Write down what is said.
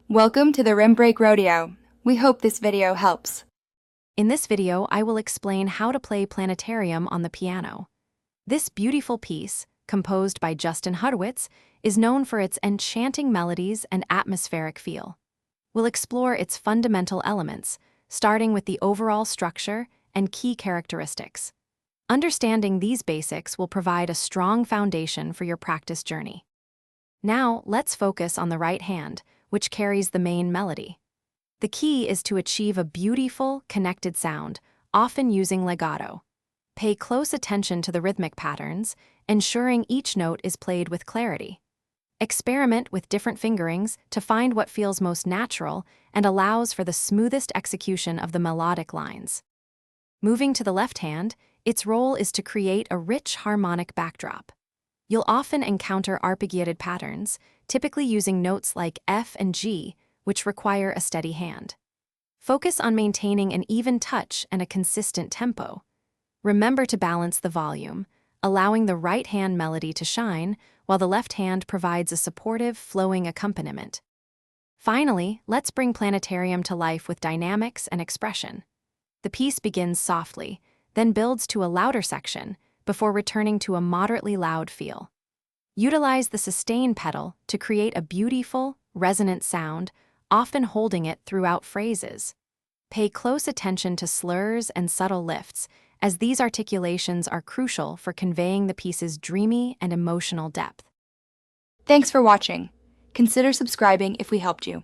Welcome to the Rim Break Rodeo. We hope this video helps. In this video, I will explain how to play Planetarium on the piano. This beautiful piece, composed by Justin Hurwitz, is known for its enchanting melodies and atmospheric feel. We'll explore its fundamental elements, starting with the overall structure and key characteristics. Understanding these basics will provide a strong foundation for your practice journey. Now, let's focus on the right hand, which carries the main melody. The key is to achieve a beautiful, connected sound, often using legato. Pay close attention to the rhythmic patterns, ensuring each note is played with clarity. Experiment with different fingerings to find what feels most natural and allows for the smoothest execution of the melodic lines. Moving to the left hand, its role is to create a rich harmonic backdrop. You'll often encounter arpeggiated patterns, typically using notes like F and G, which require a steady hand. Focus on maintaining an even touch and a consistent tempo. Remember to balance the volume, allowing the right hand melody to shine, while the left hand provides a supportive, flowing accompaniment. Finally, let's bring Planetarium to life with dynamics and expression. The piece begins softly, then builds to a louder section, before returning to a moderately loud feel. Utilize the sustain pedal to create a beautiful, resonant sound, often holding it throughout phrases. Pay close attention to slurs and subtle lifts, as these articulations are crucial for conveying the piece's dreamy and emotional depth. Thanks for watching. Consider subscribing if we helped you.